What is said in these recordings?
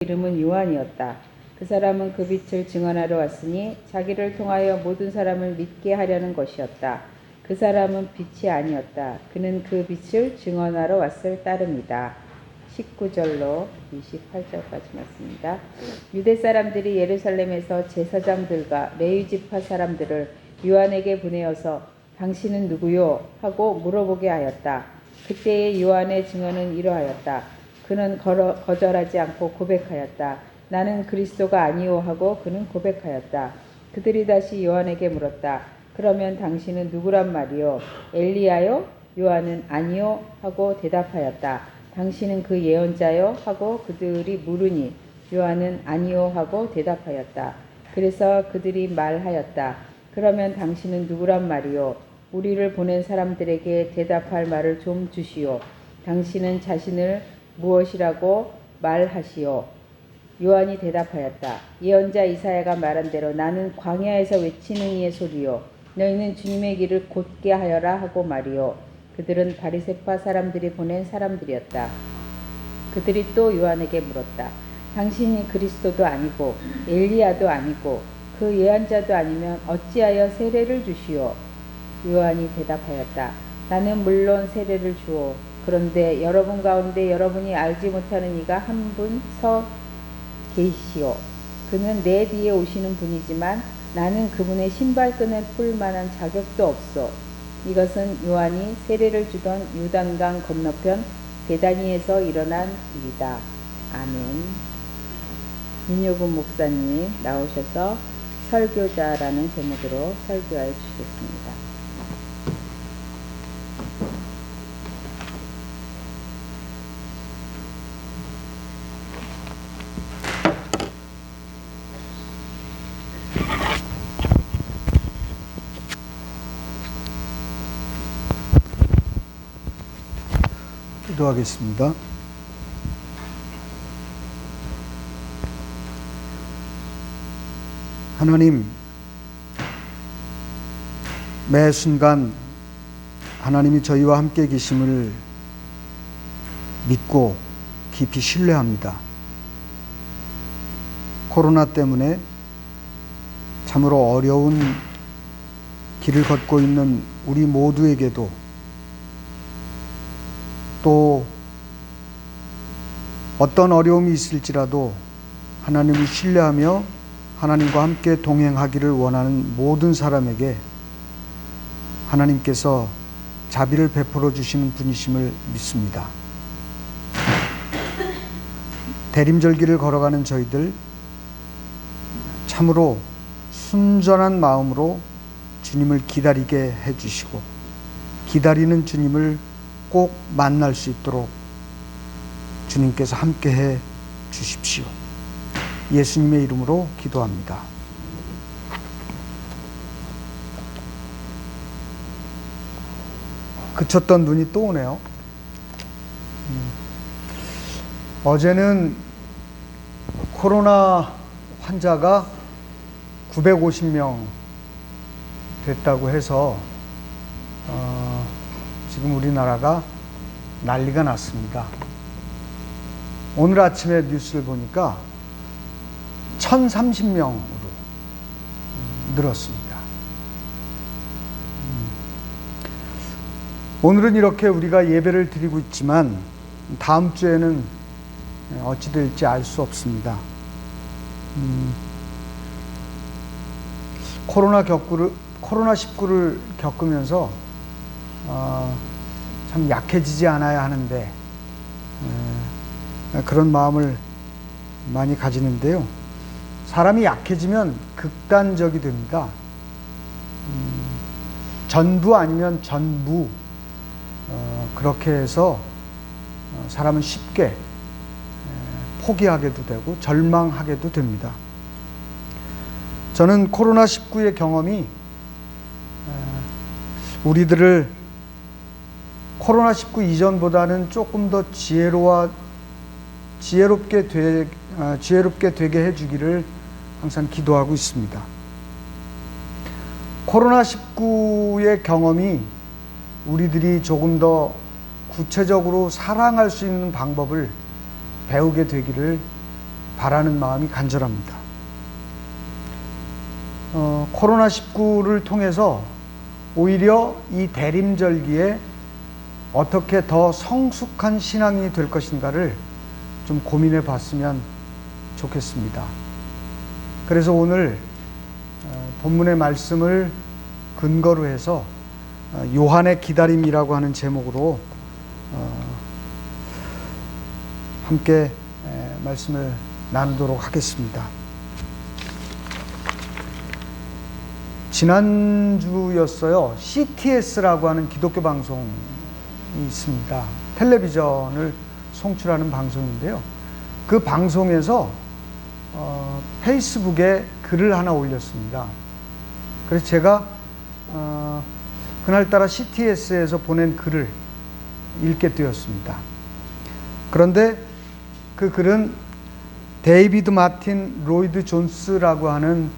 이름은 요한이었다. 그 사람은 그 빛을 증언하러 왔으니 자기를 통하여 모든 사람을 믿게 하려는 것이었다. 그 사람은 빛이 아니었다. 그는 그 빛을 증언하러 왔을 따름이다. 19절로 28절까지 말씀입니다. 유대 사람들이 예루살렘에서 제사장들과 레위지파 사람들을 요한에게 보내어서 당신은 누구요? 하고 물어보게 하였다. 그때의 요한의 증언은 이러하였다. 그는 거절하지 않고 고백하였다. 나는 그리스도가 아니오 하고 그는 고백하였다. 그들이 다시 요한에게 물었다. 그러면 당신은 누구란 말이요? 엘리야요? 요한은 아니요 하고 대답하였다. 당신은 그 예언자요? 하고 그들이 물으니 요한은 아니요 하고 대답하였다. 그래서 그들이 말하였다. 그러면 당신은 누구란 말이요? 우리를 보낸 사람들에게 대답할 말을 좀 주시오. 당신은 자신을 무엇이라고 말하시오? 요한이 대답하였다. 예언자 이사야가 말한 대로 나는 광야에서 외치는 이의 소리요. 너희는 주님의 길을 곧게 하여라 하고 말이요. 그들은 바리새파 사람들이 보낸 사람들이었다. 그들이 또 요한에게 물었다. 당신이 그리스도도 아니고 엘리야도 아니고 그 예언자도 아니면 어찌하여 세례를 주시오? 요한이 대답하였다. 나는 물론 세례를 주오. 그런데 여러분 가운데 여러분이 알지 못하는 이가 한 분 서 계시오. 그는 내 뒤에 오시는 분이지만 나는 그분의 신발끈을 풀 만한 자격도 없소. 이것은 요한이 세례를 주던 요단강 건너편 베다니에서 일어난 일이다. 아멘. 민요근 목사님 나오셔서 설교자라는 제목으로 설교해 주시겠습니다. 기도하겠습니다. 하나님, 매 순간 하나님이 저희와 함께 계심을 믿고 깊이 신뢰합니다. 코로나 때문에 참으로 어려운 길을 걷고 있는 우리 모두에게도 또 어떤 어려움이 있을지라도 하나님을 신뢰하며 하나님과 함께 동행하기를 원하는 모든 사람에게 하나님께서 자비를 베풀어 주시는 분이심을 믿습니다. 대림절기를 걸어가는 저희들 참으로 순전한 마음으로 주님을 기다리게 해주시고 기다리는 주님을 꼭 만날 수 있도록 주님께서 함께해 주십시오. 예수님의 이름으로 기도합니다. 그쳤던 눈이 또 오네요. 어제는 코로나 환자가 950명 됐다고 해서 지금 우리나라가 난리가 났습니다. 오늘 아침에 뉴스를 보니까 1030명으로 늘었습니다. 오늘은 이렇게 우리가 예배를 드리고 있지만 다음 주에는 어찌 될지 알 수 없습니다. 코로나19를 겪으면서 참 약해지지 않아야 하는데 그런 마음을 많이 가지는데요. 사람이 약해지면 극단적이 됩니다. 전부 아니면 전부 그렇게 해서 사람은 쉽게 포기하게도 되고 절망하게도 됩니다. 저는 코로나19의 경험이 우리들을 코로나19 이전보다는 조금 더 지혜롭게 되게 해주기를 항상 기도하고 있습니다. 코로나19의 경험이 우리들이 조금 더 구체적으로 사랑할 수 있는 방법을 배우게 되기를 바라는 마음이 간절합니다. 코로나19를 통해서 오히려 이 대림절기에 어떻게 더 성숙한 신앙이 될 것인가를 좀 고민해 봤으면 좋겠습니다. 그래서 오늘 본문의 말씀을 근거로 해서 요한의 기다림이라고 하는 제목으로 함께 말씀을 나누도록 하겠습니다. 지난주였어요. CTS라고 하는 기독교 방송이 있습니다. 텔레비전을 송출하는 방송인데요. 그 방송에서 페이스북에 글을 하나 올렸습니다. 그래서 제가 그날따라 CTS에서 보낸 글을 읽게 되었습니다. 그런데 그 글은 데이비드 마틴 로이드 존스라고 하는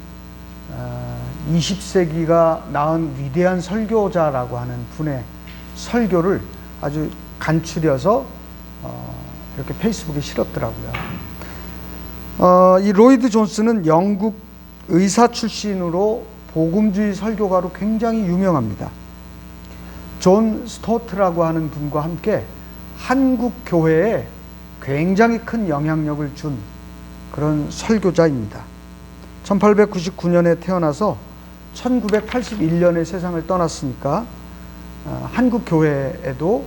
20세기가 낳은 위대한 설교자라고 하는 분의 설교를 아주 간추려서 이렇게 페이스북에 실었더라고요. 이 로이드 존스는 영국 의사 출신으로 복음주의 설교가로 굉장히 유명합니다. 존 스토트라고 하는 분과 함께 한국 교회에 굉장히 큰 영향력을 준 그런 설교자입니다. 1899년에 태어나서 1981년에 세상을 떠났으니까 한국 교회에도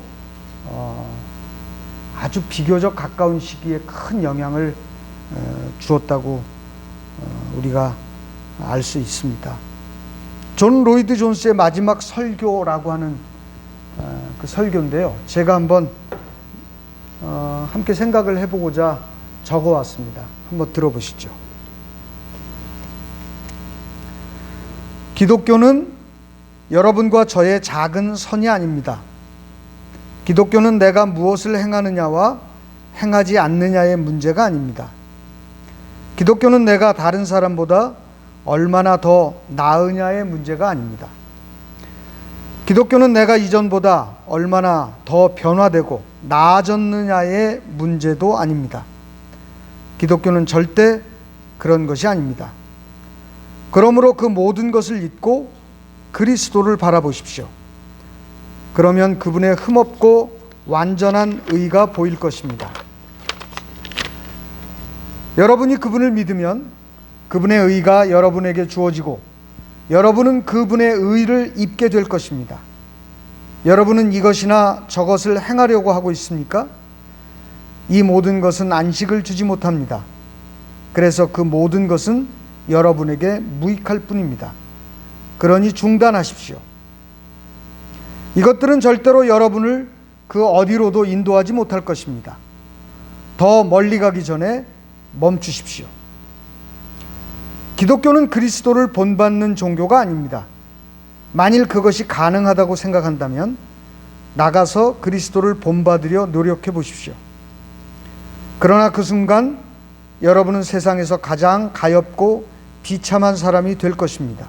아주 비교적 가까운 시기에 큰 영향을 주었다고 우리가 알 수 있습니다. 존 로이드 존스의 마지막 설교라고 하는 그 설교인데요. 제가 한번 함께 생각을 해보고자 적어왔습니다. 한번 들어보시죠. 기독교는 여러분과 저의 작은 선이 아닙니다. 기독교는 내가 무엇을 행하느냐와 행하지 않느냐의 문제가 아닙니다. 기독교는 내가 다른 사람보다 얼마나 더 나으냐의 문제가 아닙니다. 기독교는 내가 이전보다 얼마나 더 변화되고 나아졌느냐의 문제도 아닙니다. 기독교는 절대 그런 것이 아닙니다. 그러므로 그 모든 것을 잊고 그리스도를 바라보십시오. 그러면 그분의 흠없고 완전한 의가 보일 것입니다. 여러분이 그분을 믿으면 그분의 의가 여러분에게 주어지고 여러분은 그분의 의를 입게 될 것입니다. 여러분은 이것이나 저것을 행하려고 하고 있습니까? 이 모든 것은 안식을 주지 못합니다. 그래서 그 모든 것은 여러분에게 무익할 뿐입니다. 그러니 중단하십시오. 이것들은 절대로 여러분을 그 어디로도 인도하지 못할 것입니다. 더 멀리 가기 전에 멈추십시오. 기독교는 그리스도를 본받는 종교가 아닙니다. 만일 그것이 가능하다고 생각한다면 나가서 그리스도를 본받으려 노력해 보십시오. 그러나 그 순간 여러분은 세상에서 가장 가엾고 비참한 사람이 될 것입니다.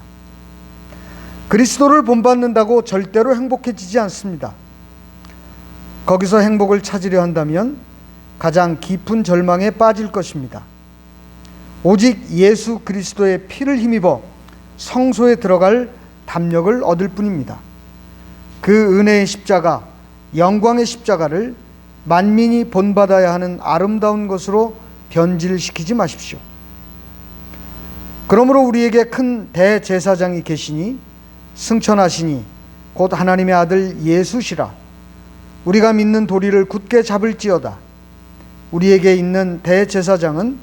그리스도를 본받는다고 절대로 행복해지지 않습니다. 거기서 행복을 찾으려 한다면 가장 깊은 절망에 빠질 것입니다. 오직 예수 그리스도의 피를 힘입어 성소에 들어갈 담력을 얻을 뿐입니다. 그 은혜의 십자가, 영광의 십자가를 만민이 본받아야 하는 아름다운 것으로 변질시키지 마십시오. 그러므로 우리에게 큰 대제사장이 계시니 승천하시니 곧 하나님의 아들 예수시라. 우리가 믿는 도리를 굳게 잡을지어다. 우리에게 있는 대제사장은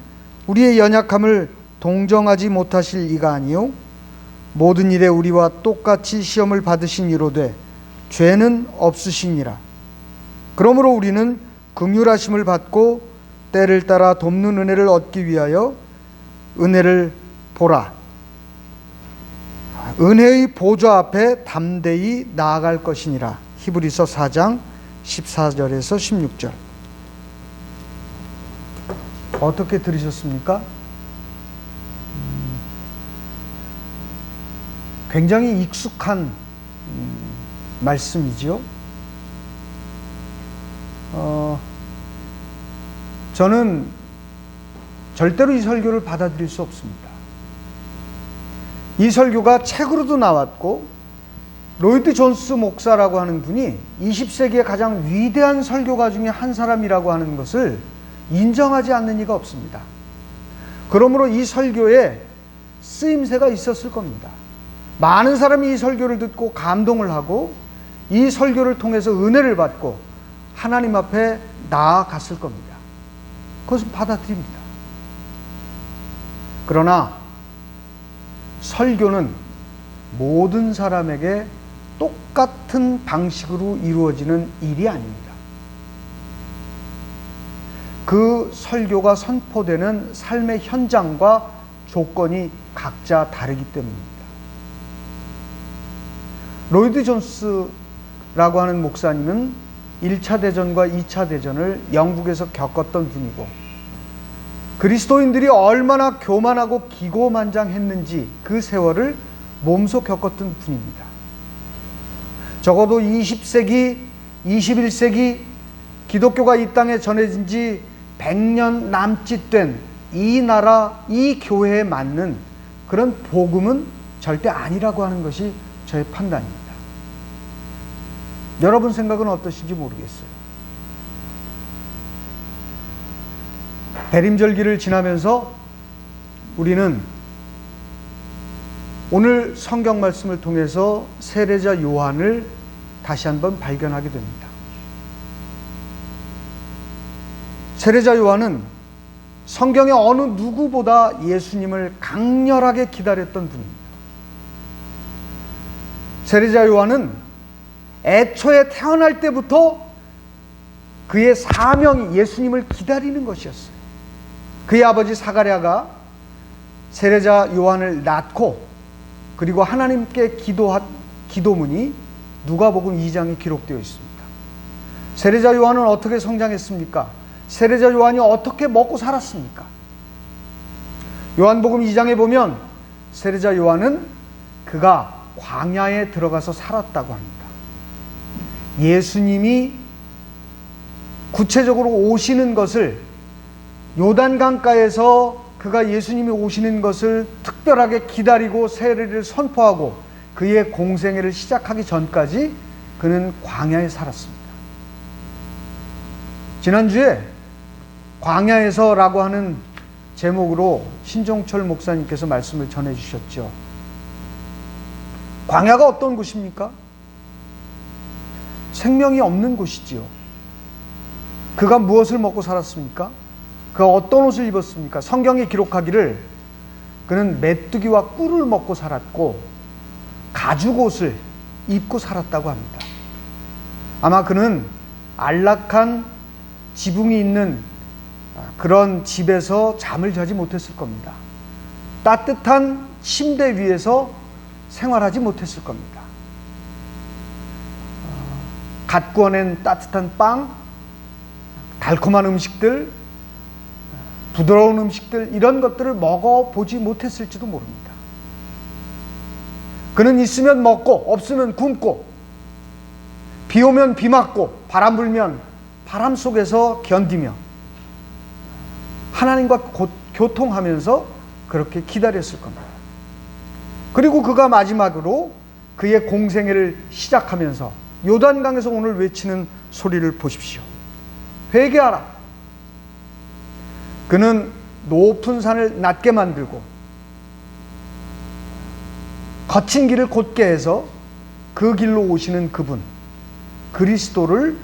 우리의 연약함을 동정하지 못하실 이가 아니요 모든 일에 우리와 똑같이 시험을 받으신 이로되 죄는 없으시니라. 그러므로 우리는 긍휼하심을 받고 때를 따라 돕는 은혜를 얻기 위하여 은혜를 보라. 은혜의 보좌 앞에 담대히 나아갈 것이니라. 히브리서 4장 14절에서 16절. 어떻게 들으셨습니까? 굉장히 익숙한 말씀이지요. 저는 절대로 이 설교를 받아들일 수 없습니다. 이 설교가 책으로도 나왔고 로이드 존스 목사라고 하는 분이 20세기의 가장 위대한 설교가 중에 한 사람이라고 하는 것을 인정하지 않는 이가 없습니다. 그러므로 이 설교에 쓰임새가 있었을 겁니다. 많은 사람이 이 설교를 듣고 감동을 하고 이 설교를 통해서 은혜를 받고 하나님 앞에 나아갔을 겁니다. 그것을 받아들입니다. 그러나 설교는 모든 사람에게 똑같은 방식으로 이루어지는 일이 아닙니다. 그 설교가 선포되는 삶의 현장과 조건이 각자 다르기 때문입니다. 로이드 존스라고 하는 목사님은 1차 대전과 2차 대전을 영국에서 겪었던 분이고 그리스도인들이 얼마나 교만하고 기고만장했는지 그 세월을 몸소 겪었던 분입니다. 적어도 20세기, 21세기 기독교가 이 땅에 전해진 지 100년 남짓 된 이 나라, 이 교회에 맞는 그런 복음은 절대 아니라고 하는 것이 저의 판단입니다. 여러분 생각은 어떠신지 모르겠어요. 대림절기를 지나면서 우리는 오늘 성경 말씀을 통해서 세례자 요한을 다시 한번 발견하게 됩니다. 세례자 요한은 성경의 어느 누구보다 예수님을 강렬하게 기다렸던 분입니다. 세례자 요한은 애초에 태어날 때부터 그의 사명이 예수님을 기다리는 것이었어요. 그의 아버지 사가랴가 세례자 요한을 낳고 그리고 하나님께 기도한 기도문이 누가복음 2장에 기록되어 있습니다. 세례자 요한은 어떻게 성장했습니까? 세례자 요한이 어떻게 먹고 살았습니까? 요한복음 2장에 보면 세례자 요한은 그가 광야에 들어가서 살았다고 합니다. 예수님이 구체적으로 오시는 것을 요단강가에서 그가 예수님이 오시는 것을 특별하게 기다리고 세례를 선포하고 그의 공생애를 시작하기 전까지 그는 광야에 살았습니다. 지난주에 광야에서라고 하는 제목으로 신종철 목사님께서 말씀을 전해주셨죠. 광야가 어떤 곳입니까? 생명이 없는 곳이지요. 그가 무엇을 먹고 살았습니까? 그가 어떤 옷을 입었습니까? 성경에 기록하기를 그는 메뚜기와 꿀을 먹고 살았고 가죽옷을 입고 살았다고 합니다. 아마 그는 안락한 지붕이 있는 그런 집에서 잠을 자지 못했을 겁니다. 따뜻한 침대 위에서 생활하지 못했을 겁니다. 갓 구워낸 따뜻한 빵, 달콤한 음식들, 부드러운 음식들 이런 것들을 먹어보지 못했을지도 모릅니다. 그는 있으면 먹고 없으면 굶고 비 오면 비 맞고 바람 불면 바람 속에서 견디며 하나님과 교통하면서 그렇게 기다렸을 겁니다. 그리고 그가 마지막으로 그의 공생애를 시작하면서 요단강에서 오늘 외치는 소리를 보십시오. 회개하라. 그는 높은 산을 낮게 만들고 거친 길을 곧게 해서 그 길로 오시는 그분 그리스도를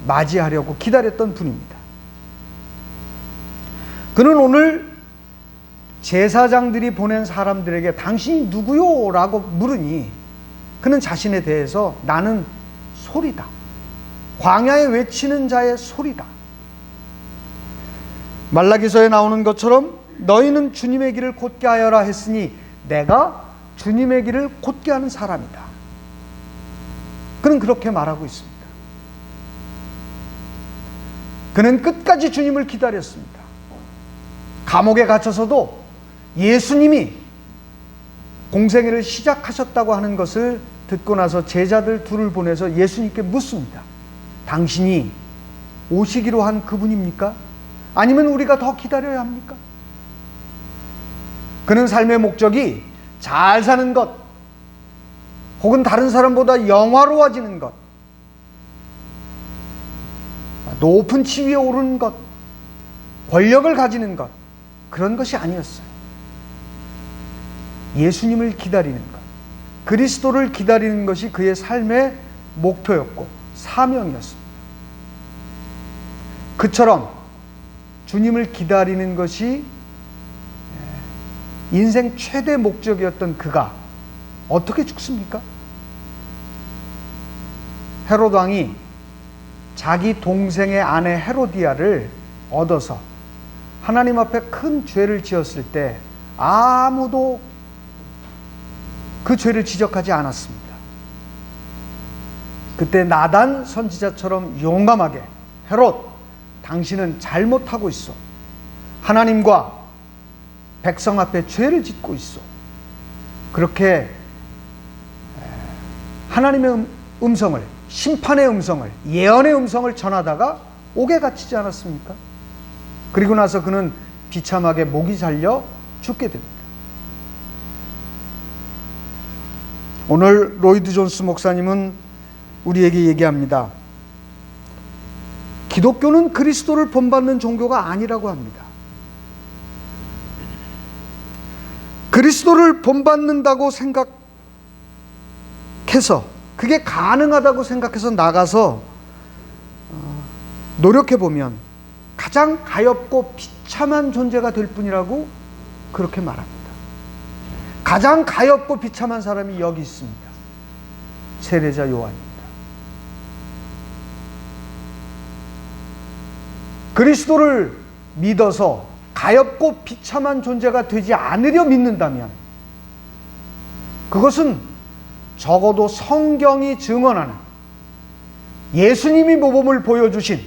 맞이하려고 기다렸던 분입니다. 그는 오늘 제사장들이 보낸 사람들에게 당신이 누구요? 라고 물으니 그는 자신에 대해서 나는 소리다. 광야에 외치는 자의 소리다. 말라기서에 나오는 것처럼 너희는 주님의 길을 곧게 하여라 했으니 내가 주님의 길을 곧게 하는 사람이다. 그는 그렇게 말하고 있습니다. 그는 끝까지 주님을 기다렸습니다. 감옥에 갇혀서도 예수님이 공생애를 시작하셨다고 하는 것을 듣고 나서 제자들 둘을 보내서 예수님께 묻습니다. 당신이 오시기로 한 그분입니까? 아니면 우리가 더 기다려야 합니까? 그는 삶의 목적이 잘 사는 것, 혹은 다른 사람보다 영화로워지는 것, 높은 지위에 오르는 것, 권력을 가지는 것, 그런 것이 아니었어요. 예수님을 기다리는 것, 그리스도를 기다리는 것이 그의 삶의 목표였고 사명이었습니다. 그처럼 주님을 기다리는 것이 인생 최대 목적이었던 그가 어떻게 죽습니까? 헤롯 왕이 자기 동생의 아내 헤로디아를 얻어서 하나님 앞에 큰 죄를 지었을 때 아무도 그 죄를 지적하지 않았습니다. 그때 나단 선지자처럼 용감하게 헤롯, 당신은 잘못하고 있어. 하나님과 백성 앞에 죄를 짓고 있어. 그렇게 하나님의 음성을, 심판의 음성을, 예언의 음성을 전하다가 옥에 갇히지 않았습니까? 그리고 나서 그는 비참하게 목이 잘려 죽게 됩니다. 오늘 로이드 존스 목사님은 우리에게 얘기합니다. 기독교는 그리스도를 본받는 종교가 아니라고 합니다. 그리스도를 본받는다고 생각해서, 그게 가능하다고 생각해서 나가서 노력해보면 가장 가엾고 비참한 존재가 될 뿐이라고 그렇게 말합니다. 가장 가엾고 비참한 사람이 여기 있습니다. 세례자 요한입니다. 그리스도를 믿어서 가엾고 비참한 존재가 되지 않으려 믿는다면 그것은 적어도 성경이 증언하는, 예수님이 모범을 보여주신,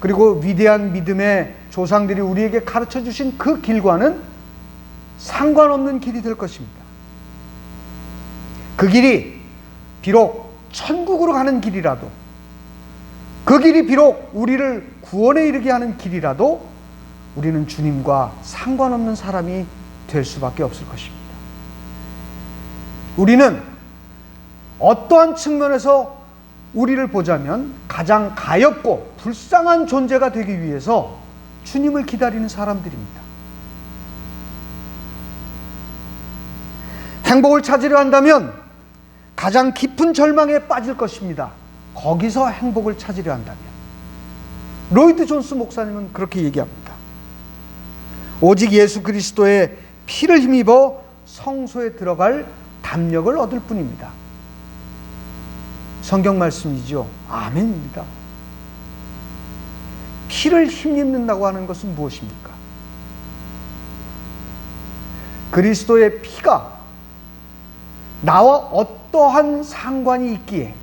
그리고 위대한 믿음의 조상들이 우리에게 가르쳐 주신 그 길과는 상관없는 길이 될 것입니다. 그 길이 비록 천국으로 가는 길이라도, 그 길이 비록 우리를 구원에 이르게 하는 길이라도 우리는 주님과 상관없는 사람이 될 수밖에 없을 것입니다. 우리는 어떠한 측면에서 우리를 보자면 가장 가엾고 불쌍한 존재가 되기 위해서 주님을 기다리는 사람들입니다. 행복을 찾으려 한다면 가장 깊은 절망에 빠질 것입니다. 거기서 행복을 찾으려 한다면. 로이드 존스 목사님은 그렇게 얘기합니다. 오직 예수 그리스도의 피를 힘입어 성소에 들어갈 담력을 얻을 뿐입니다. 성경 말씀이죠. 아멘입니다. 피를 힘입는다고 하는 것은 무엇입니까? 그리스도의 피가 나와 어떠한 상관이 있기에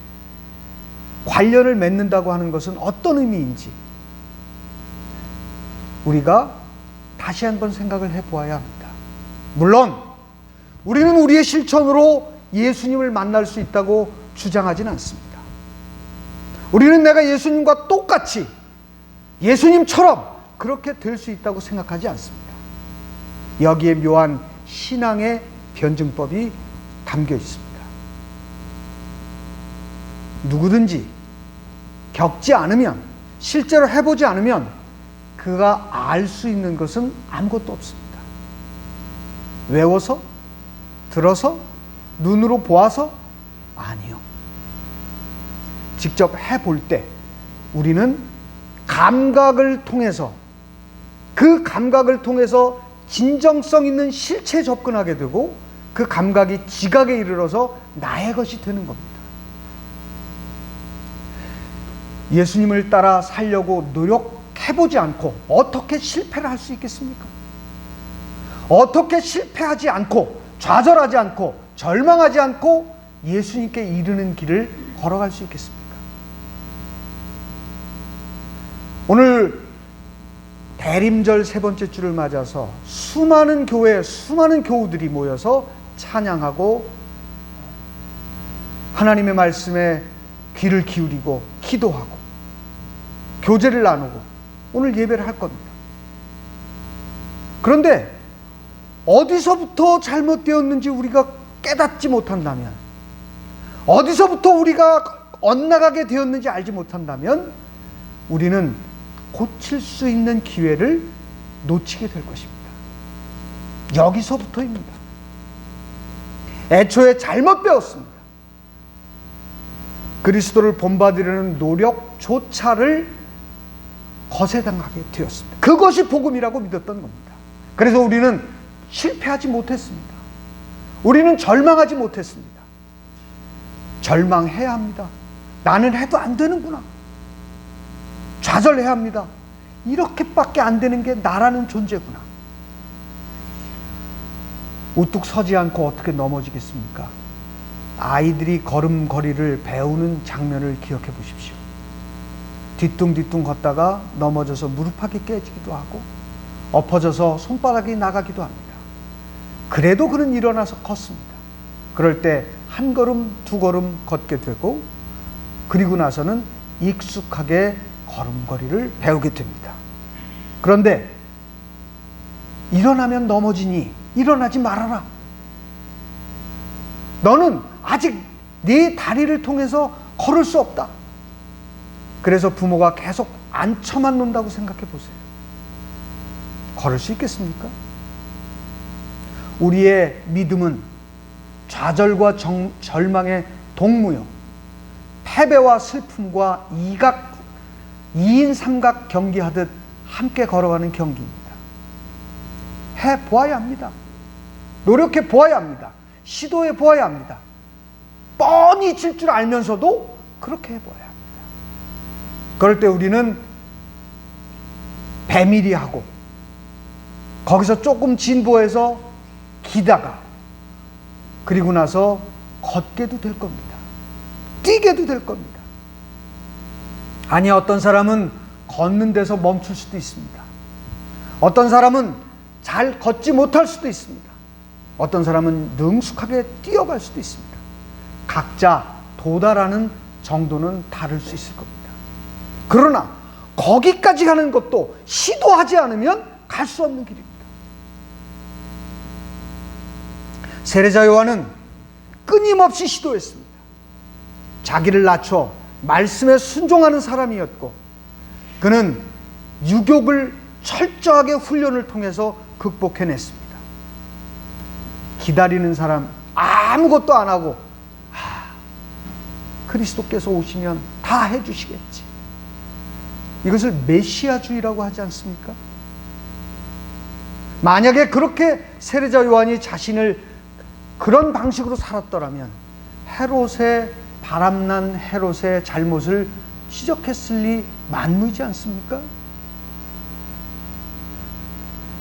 관련을 맺는다고 하는 것은 어떤 의미인지 우리가 다시 한번 생각을 해보아야 합니다. 물론 우리는 우리의 실천으로 예수님을 만날 수 있다고 주장하지는 않습니다. 우리는 내가 예수님과 똑같이 예수님처럼 그렇게 될 수 있다고 생각하지 않습니다. 여기에 묘한 신앙의 변증법이 담겨 있습니다. 누구든지 겪지 않으면, 실제로 해보지 않으면 그가 알 수 있는 것은 아무것도 없습니다. 외워서? 들어서? 눈으로 보아서? 아니요. 직접 해볼 때 우리는 감각을 통해서, 그 감각을 통해서 진정성 있는 실체에 접근하게 되고 그 감각이 지각에 이르러서 나의 것이 되는 겁니다. 예수님을 따라 살려고 노력해보지 않고 어떻게 실패를 할 수 있겠습니까? 어떻게 실패하지 않고 좌절하지 않고 절망하지 않고 예수님께 이르는 길을 걸어갈 수 있겠습니까? 오늘 대림절 세 번째 주를 맞아서 수많은 교회, 수많은 교우들이 모여서 찬양하고 하나님의 말씀에 귀를 기울이고 기도하고 교제를 나누고 오늘 예배를 할 겁니다. 그런데 어디서부터 잘못되었는지 우리가 깨닫지 못한다면, 어디서부터 우리가 엇나가게 되었는지 알지 못한다면 우리는 고칠 수 있는 기회를 놓치게 될 것입니다. 여기서부터입니다. 애초에 잘못 배웠습니다. 그리스도를 본받으려는 노력조차를 거세당하게 되었습니다. 그것이 복음이라고 믿었던 겁니다. 그래서 우리는 실패하지 못했습니다. 우리는 절망하지 못했습니다. 절망해야 합니다. 나는 해도 안 되는구나. 좌절해야 합니다. 이렇게밖에 안 되는 게 나라는 존재구나. 우뚝 서지 않고 어떻게 넘어지겠습니까? 아이들이 걸음걸이를 배우는 장면을 기억해 보십시오. 뒤뚱뒤뚱 걷다가 넘어져서 무릎팍이 깨지기도 하고 엎어져서 손바닥이 나가기도 합니다. 그래도 그는 일어나서 걷습니다. 그럴 때 한 걸음 두 걸음 걷게 되고, 그리고 나서는 익숙하게 걸음걸이를 배우게 됩니다. 그런데 일어나면 넘어지니 일어나지 말아라. 너는 아직 네 다리를 통해서 걸을 수 없다. 그래서 부모가 계속 앉혀만 놓는다고 생각해 보세요. 걸을 수 있겠습니까? 우리의 믿음은 좌절과 절망의 동무요, 패배와 슬픔과 2인 3각 경기하듯 함께 걸어가는 경기입니다. 해보아야 합니다. 노력해 보아야 합니다. 시도해 보아야 합니다. 뻔히 질 줄 알면서도 그렇게 해보아야 합니다. 그럴 때 우리는 배밀이 하고 거기서 조금 진보해서 기다가, 그리고 나서 걷게도 될 겁니다. 뛰게도 될 겁니다. 아니, 어떤 사람은 걷는 데서 멈출 수도 있습니다. 어떤 사람은 잘 걷지 못할 수도 있습니다. 어떤 사람은 능숙하게 뛰어갈 수도 있습니다. 각자 도달하는 정도는 다를 수 있을 겁니다. 그러나 거기까지 가는 것도 시도하지 않으면 갈 수 없는 길입니다. 세례자 요한은 끊임없이 시도했습니다. 자기를 낮춰 말씀에 순종하는 사람이었고, 그는 유욕을 철저하게 훈련을 통해서 극복해냈습니다. 기다리는 사람 아무것도 안 하고 그리스도께서 오시면 다 해주시겠지. 이것을 메시아주의라고 하지 않습니까? 만약에 그렇게 세례자 요한이 자신을 그런 방식으로 살았더라면 헤롯의, 바람난 헤롯의 잘못을 지적했을 리 만무이지 않습니까?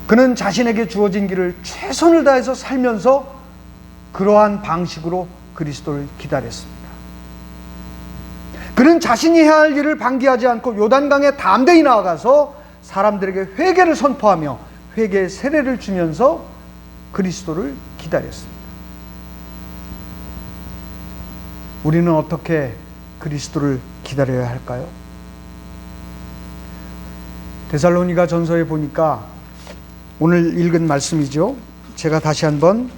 그는 자신에게 주어진 길을 최선을 다해서 살면서 그러한 방식으로 그리스도를 기다렸습니다. 그는 자신이 해야 할 일을 방기하지 않고 요단강에 담대히 나아가서 사람들에게 회개를 선포하며 회개의 세례를 주면서 그리스도를 기다렸습니다. 우리는 어떻게 그리스도를 기다려야 할까요? 데살로니가 전서에 보니까 오늘 읽은 말씀이죠. 제가 다시 한번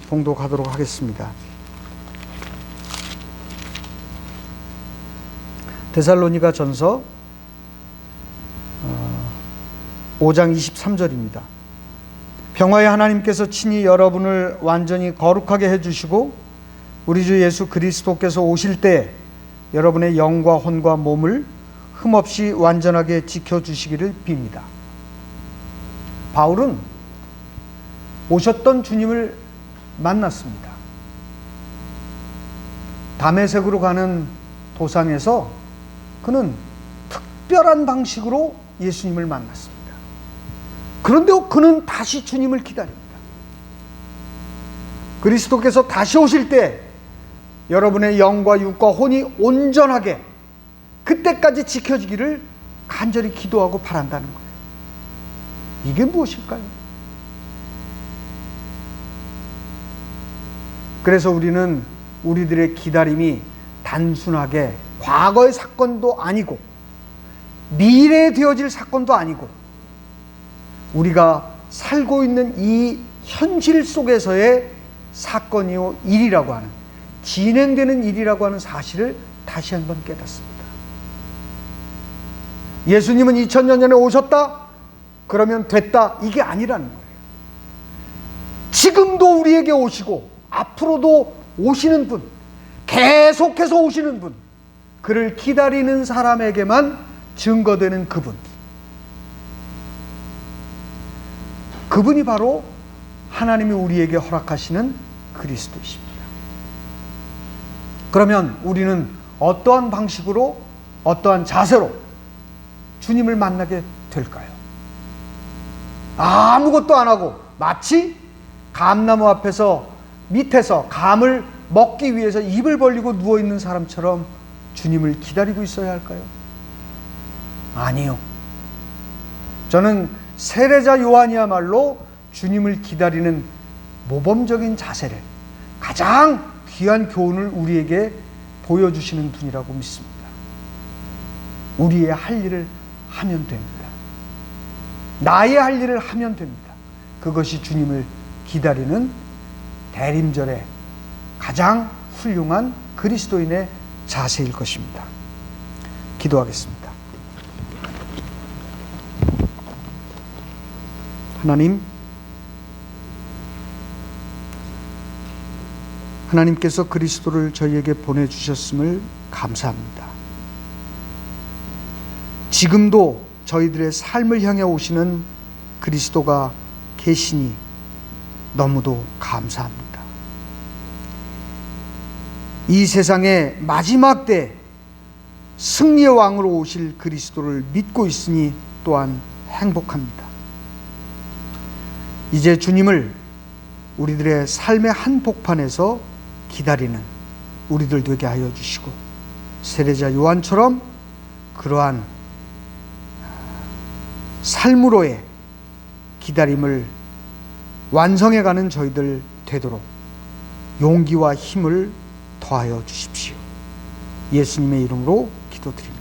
봉독하도록 하겠습니다. 데살로니가 전서 5장 23절입니다. 평화의 하나님께서 친히 여러분을 완전히 거룩하게 해주시고 우리 주 예수 그리스도께서 오실 때 여러분의 영과 혼과 몸을 흠없이 완전하게 지켜주시기를 빕니다. 바울은 오셨던 주님을 만났습니다. 다메섹으로 가는 도상에서 그는 특별한 방식으로 예수님을 만났습니다. 그런데 그는 다시 주님을 기다립니다. 그리스도께서 다시 오실 때 여러분의 영과 육과 혼이 온전하게 그때까지 지켜지기를 간절히 기도하고 바란다는 거예요. 이게 무엇일까요? 그래서 우리는 우리들의 기다림이 단순하게 과거의 사건도 아니고 미래에 되어질 사건도 아니고 우리가 살고 있는 이 현실 속에서의 사건이요 일이라고 하는, 진행되는 일이라고 하는 사실을 다시 한번 깨닫습니다. 예수님은 2000년 전에 오셨다? 그러면 됐다? 이게 아니라는 거예요. 지금도 우리에게 오시고 앞으로도 오시는 분, 계속해서 오시는 분, 그를 기다리는 사람에게만 증거되는 그분, 그분이 바로 하나님이 우리에게 허락하시는 그리스도이십니다. 그러면 우리는 어떠한 방식으로, 어떠한 자세로 주님을 만나게 될까요? 아무것도 안 하고 마치 감나무 앞에서 밑에서 감을 먹기 위해서 입을 벌리고 누워있는 사람처럼 주님을 기다리고 있어야 할까요? 아니요. 저는 세례자 요한이야말로 주님을 기다리는 모범적인 자세를, 가장 귀한 교훈을 우리에게 보여주시는 분이라고 믿습니다. 우리의 할 일을 하면 됩니다. 나의 할 일을 하면 됩니다. 그것이 주님을 기다리는 대림절의 가장 훌륭한 그리스도인의 자세일 것입니다. 기도하겠습니다. 하나님께서 그리스도를 저희에게 보내주셨음을 감사합니다. 지금도 저희들의 삶을 향해 오시는 그리스도가 계시니 너무도 감사합니다. 이 세상의 마지막 때 승리의 왕으로 오실 그리스도를 믿고 있으니 또한 행복합니다. 이제 주님을 우리들의 삶의 한복판에서 기다리는 우리들 되게 하여 주시고, 세례자 요한처럼 그러한 삶으로의 기다림을 완성해가는 저희들 되도록 용기와 힘을 더하여 주십시오. 예수님의 이름으로 기도드립니다.